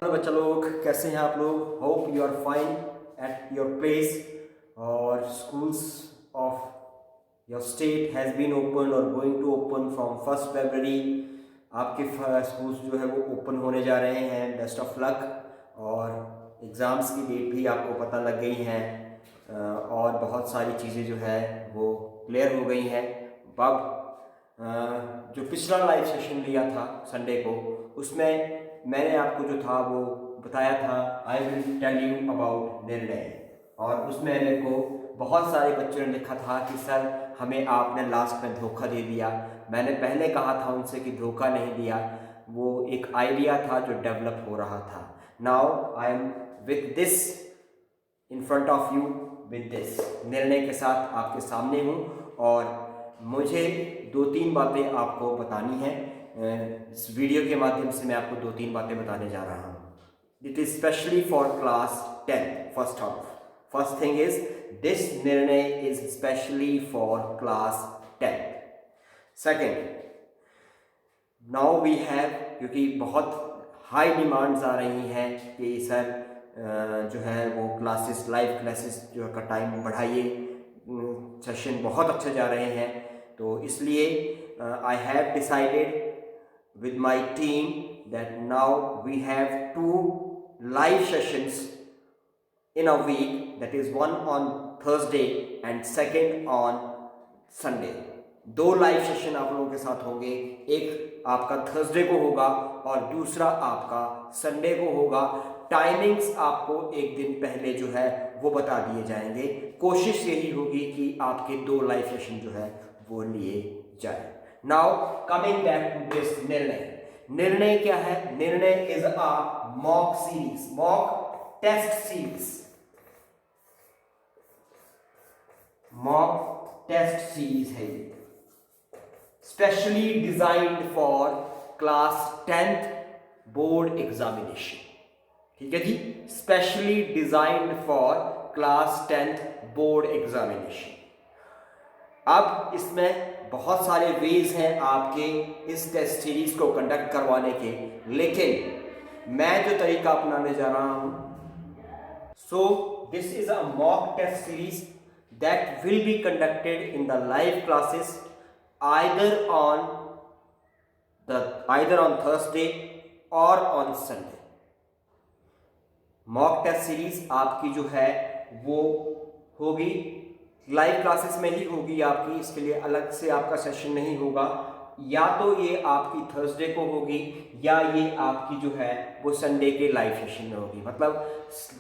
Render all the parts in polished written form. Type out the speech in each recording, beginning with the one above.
बच्चा लोग, कैसे हैं आप लोग? Hope you are fine at your place. और schools of your state has been open और गोइंग टू ओपन फ्रॉम 1 फरवरी। आपके स्कूल्स जो है वो ओपन होने जा रहे हैं। Best of luck. और एग्ज़ाम्स की डेट भी आपको पता लग गई हैं और बहुत सारी चीज़ें जो है वो क्लियर हो गई हैं। अब जो पिछला लाइव सेशन लिया था संडे को, उसमें मैंने आपको जो था वो बताया था I will tell you about निर्णय। और उसमें मेरे को बहुत सारे बच्चों ने लिखा था कि सर हमें आपने लास्ट में धोखा दे दिया। मैंने पहले कहा था उनसे कि धोखा नहीं दिया, वो एक आइडिया था जो डेवलप हो रहा था। Now I am with this in front of you, with this निर्णय के साथ आपके सामने हूँ। और मुझे 2-3 बातें आपको बतानी है। इस वीडियो के माध्यम से मैं आपको 2-3 बातें बताने जा रहा हूँ। It is specially for class 10। First thing is this Nirnay is specially for class 10। Second, now we have, क्योंकि बहुत हाई डिमांड्स आ रही हैं कि सर जो है वो क्लासेस, लाइव क्लासेस जो का टाइम बढ़ाइए, सेशन बहुत अच्छे जा रहे हैं। तो इसलिए I have decided with my team that now we have 2 live sessions in a week, that is one on Thursday and second on Sunday। 2 live session आप लोगों के साथ होंगे। एक आपका थर्सडे को होगा और दूसरा आपका संडे को होगा। टाइमिंग्स आपको एक दिन पहले जो है वो बता दिए जाएंगे। कोशिश यही होगी कि आपके 2 लाइव सेशन जो है वो लिए जाए। Now coming back to this Nirnay क्या है? Nirnay is a mock series, mock test series, mock test series है ये, specially designed for class 10th board examination. ठीक है जी, specially designed for class 10th board examination. अब इसमें बहुत सारे वेज हैं आपके इस टेस्ट सीरीज को कंडक्ट करवाने के, लेकिन मैं जो तरीका अपनाने जा रहा हूं, so this is a mock test series that will be conducted in the live classes either on Thursday और on Sunday. Mock test series आपकी जो है वो होगी लाइव क्लासेस में ही होगी आपकी, इसके लिए अलग से आपका सेशन नहीं होगा। या तो ये आपकी थर्सडे को होगी या ये आपकी जो है वो संडे के लाइव सेशन में होगी। मतलब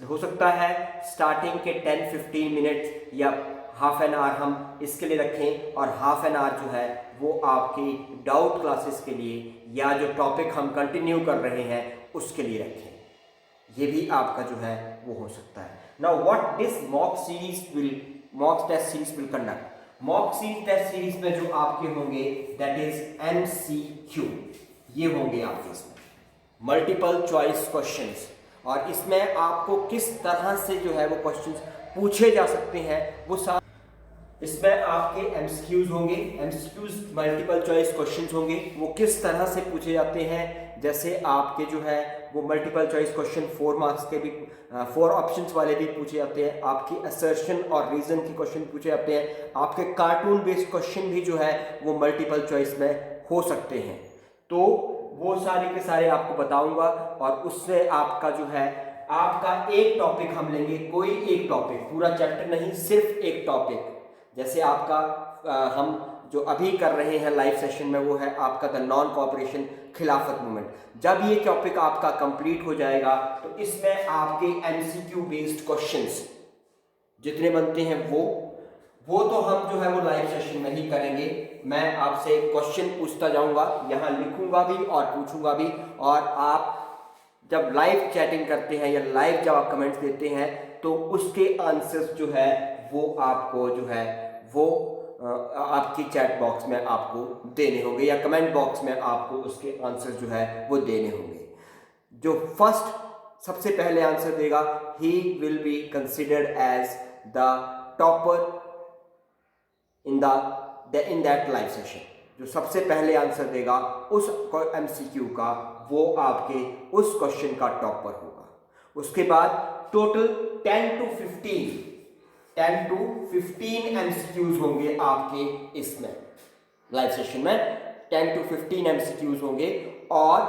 हो सकता है स्टार्टिंग के 10-15 मिनट या हाफ एन आवर हम इसके लिए रखें और हाफ एन आवर जो है वो आपकी डाउट क्लासेस के लिए या जो टॉपिक हम कंटिन्यू कर रहे हैं उसके लिए रखें। ये भी आपका जो है वो हो सकता है। Now what this mock test series will conduct. Mock test series में जो आपके होंगे दैट इज MCQ, ये होंगे आपके इसमें मल्टीपल चॉइस क्वेश्चंस। और इसमें आपको किस तरह से जो है वो क्वेश्चंस पूछे जा सकते हैं वो सारे इसमें आपके MCQs होंगे। MCQs मल्टीपल चॉइस क्वेश्चंस होंगे। वो किस तरह से पूछे जाते हैं, जैसे आपके जो है वो मल्टीपल चॉइस क्वेश्चन 4 मार्क्स के भी 4 ऑप्शंस वाले भी पूछे जाते हैं। आपकी असर्शन और रीजन के क्वेश्चन पूछे जाते हैं। आपके कार्टून बेस्ड क्वेश्चन भी जो है वो मल्टीपल चॉइस में हो सकते हैं। तो वो सारे के सारे आपको बताऊंगा और उससे आपका जो है आपका एक टॉपिक हम लेंगे, कोई एक टॉपिक, पूरा चैप्टर नहीं, सिर्फ एक टॉपिक। जैसे आपका हम जो अभी कर रहे हैं लाइव सेशन में वो है आपका द नॉन कोऑपरेशन खिलाफत मूवमेंट। जब ये टॉपिक आपका कंप्लीट हो जाएगा तो इसमें आपके MCQ बेस्ड क्वेश्चंस जितने बनते हैं वो तो हम जो है वो लाइव सेशन में ही करेंगे। मैं आपसे क्वेश्चन पूछता जाऊंगा, यहाँ लिखूंगा भी और पूछूंगा भी। और आप जब लाइव चैटिंग करते हैं या लाइव जब आप कमेंट्स देते हैं तो उसके आंसर्स जो है वो आपको जो है वो आपकी चैट बॉक्स में आपको देने होंगे या कमेंट बॉक्स में आपको उसके आंसर जो है वो देने होंगे। जो फर्स्ट सबसे पहले आंसर देगा he will be considered as the topper in that live session. जो सबसे पहले आंसर देगा उस MCQ का वो आपके उस क्वेश्चन का टॉपर होगा। उसके बाद टोटल 10 to 15 एमसीक्यूज होंगे आपके इसमें लाइव सेशन में। 10 to 15 एमसीक्यूज होंगे, और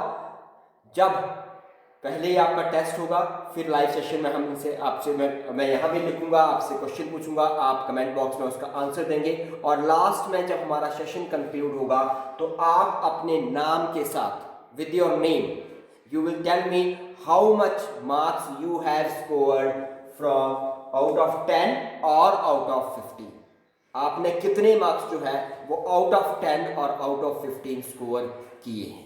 जब पहले ही आपका टेस्ट होगा, फिर लाइव सेशन में हम इनसे आपसे मैं यहाँ भी लिखूंगा, आपसे क्वेश्चन पूछूंगा, आप कमेंट बॉक्स में उसका आंसर देंगे, और लास्ट में जब हमारा सेशन कंक्लूड होगा तो आप अपने नाम के साथ with your name you will tell me how much marks you have scored from out of 10 और आउट ऑफ 15। आपने कितने मार्क्स जो है वो आउट ऑफ 10 और आउट ऑफ 15 स्कोर किए हैं।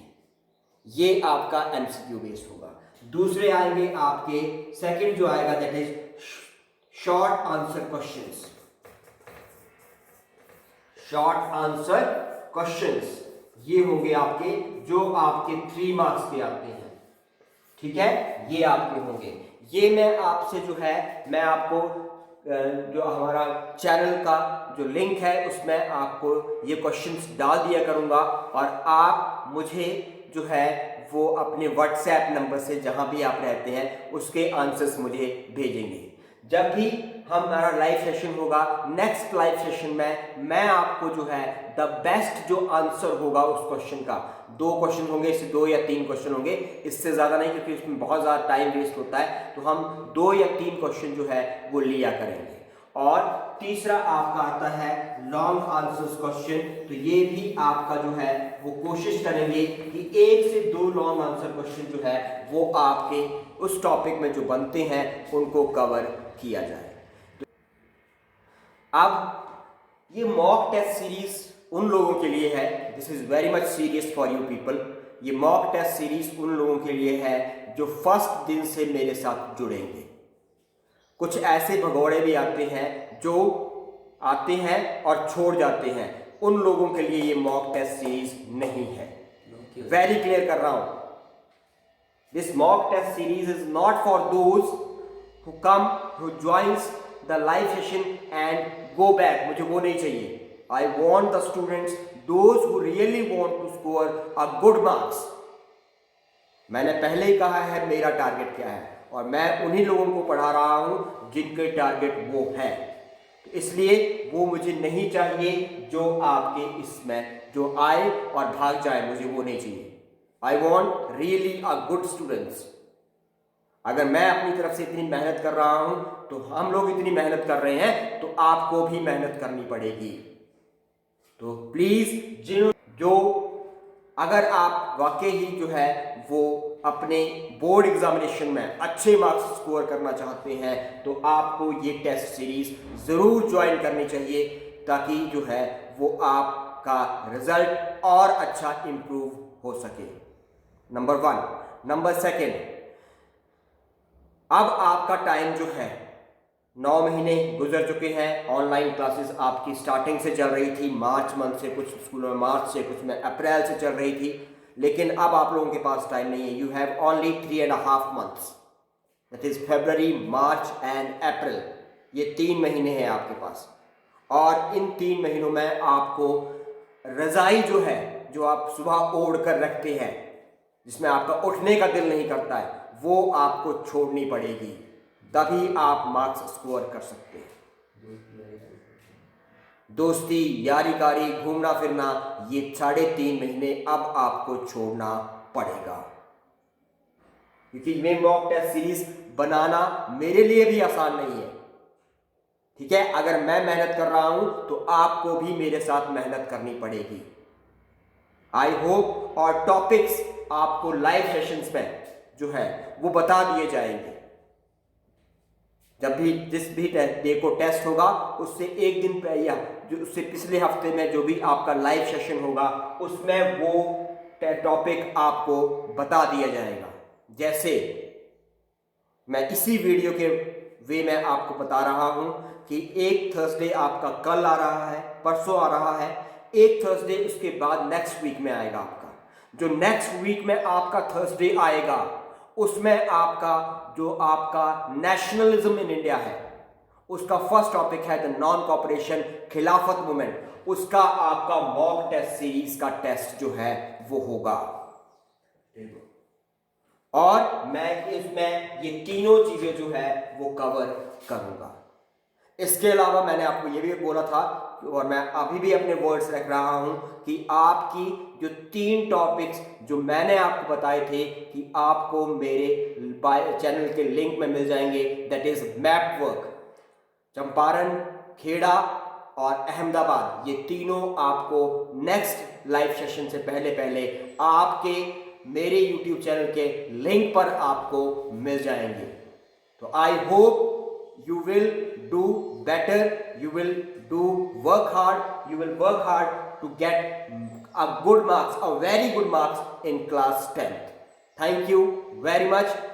ये आपका एमसीक्यू बेस्ड होगा। दूसरे आएंगे आपके, सेकंड जो आएगा that is short answer questions. Short answer questions ये होंगे आपके, जो आपके 3 मार्क्स के आते हैं, ठीक है, ये आपके होंगे। ये मैं आपसे जो है, मैं आपको जो हमारा चैनल का जो लिंक है उसमें आपको ये क्वेश्चंस डाल दिया करूंगा, और आप मुझे जो है वो अपने व्हाट्सएप नंबर से जहां भी आप रहते हैं उसके आंसर्स मुझे भेजेंगे। जब भी हमारा लाइव सेशन होगा, नेक्स्ट लाइव सेशन में मैं आपको जो है द बेस्ट जो आंसर होगा उस क्वेश्चन का, 2 क्वेश्चन होंगे, इससे 2 या 3 क्वेश्चन होंगे, इससे ज़्यादा नहीं, क्योंकि उसमें बहुत ज़्यादा टाइम वेस्ट होता है, तो हम 2 या 3 क्वेश्चन जो है वो लिया करेंगे। और तीसरा आपका आता है लॉन्ग आंसर्स क्वेश्चन, तो ये भी आपका जो है वो कोशिश करेंगे कि 1 से 2 लॉन्ग आंसर क्वेश्चन जो है वो आपके उस टॉपिक में जो बनते हैं उनको कवर किया जाए। तो अब ये मॉक टेस्ट सीरीज उन लोगों के लिए है, this is very much serious for you people. ये मॉक टेस्ट सीरीज उन लोगों के लिए है जो फर्स्ट दिन से मेरे साथ जुड़ेंगे। कुछ ऐसे भगोड़े भी आते हैं जो आते हैं और छोड़ जाते हैं, उन लोगों के लिए ये मॉक टेस्ट सीरीज नहीं है। वेरी क्लियर कर रहा हूं, this mock test series is not for those who come, who joins the live session and go back. मुझे वो नहीं चाहिए। I want the students those who really want to score a good marks. मैंने पहले ही कहा है मेरा target क्या है, और मैं उन्हीं लोगों को पढ़ा रहा हूं जिनके टारगेट वो है। तो इसलिए वो मुझे नहीं चाहिए जो आपके इसमें जो आए और भाग जाए, मुझे वो नहीं चाहिए। I want really a good students. अगर मैं अपनी तरफ से इतनी मेहनत कर रहा हूं, तो हम लोग इतनी मेहनत कर रहे हैं, तो आपको भी मेहनत करनी पड़ेगी। तो प्लीज जो अगर आप वाकई ही जो है वो अपने बोर्ड एग्जामिनेशन में अच्छे मार्क्स स्कोर करना चाहते हैं, तो आपको ये टेस्ट सीरीज ज़रूर ज्वाइन करनी चाहिए, ताकि जो है वो आपका रिजल्ट और अच्छा इम्प्रूव हो सके। नंबर 1। नंबर 2, अब आपका टाइम जो है 9 महीने गुजर चुके हैं। ऑनलाइन क्लासेस आपकी स्टार्टिंग से चल रही थी, मार्च मंथ से, कुछ स्कूलों में मार्च से, कुछ में अप्रैल से चल रही थी, लेकिन अब आप लोगों के पास टाइम नहीं है। You have only 3.5 months, that is February, March and April. ये 3 महीने हैं आपके पास, और इन 3 महीनों में आपको रजाई जो है, जो आप सुबह ओढ़ कर रखते हैं, जिसमें आपका उठने का दिल नहीं करता है, वो आपको छोड़नी पड़ेगी, तभी आप मार्क्स स्कोर कर सकते हैं। दोस्ती, यारी कारी, घूमना फिरना, ये 3.5 महीने अब आपको छोड़ना पड़ेगा, क्योंकि ये मॉक टेस्ट सीरीज बनाना मेरे लिए भी आसान नहीं है। ठीक है, अगर मैं मेहनत कर रहा हूं तो आपको भी मेरे साथ मेहनत करनी पड़ेगी। आई होप, और टॉपिक्स आपको लाइव सेशंस में जो है वो बता दिए जाएंगे। जब भी जिस भी डे को टेस्ट होगा, उससे एक दिन पहले या जो उससे पिछले हफ्ते में जो भी आपका लाइव सेशन होगा, उसमें वो टॉपिक आपको बता दिया जाएगा। जैसे मैं इसी वीडियो के वे में आपको बता रहा हूं कि एक थर्सडे आपका कल आ रहा है, परसों आ रहा है, एक थर्सडे उसके बाद नेक्स्ट वीक में आएगा आपका। जो नेक्स्ट वीक में आपका थर्सडे आएगा, उसमें आपका जो आपका नेशनलिज्म इन इंडिया है, उसका फर्स्ट टॉपिक है द नॉन कॉपरेशन खिलाफत मूवमेंट। उसका आपका मॉक टेस्ट सीरीज का टेस्ट जो है वो होगा। और मैं इसमें ये तीनों चीज़ें जो है वो कवर करूँगा। इसके अलावा मैंने आपको ये भी बोला था और मैं अभी भी अपने वर्ड्स रख रहा हूं कि आपकी जो 3 टॉपिक्स जो मैंने आपको बताए थे कि आपको मेरे चैनल के लिंक में मिल जाएंगे, that is map work, Champaran, Kheda और अहमदाबाद, ये तीनों आपको नेक्स्ट लाइव सेशन से पहले पहले आपके मेरे YouTube चैनल के लिंक पर आपको मिल जाएंगे। तो I hope you will do better, you will work hard to get a good marks, a very good marks in class 10th. Thank you very much.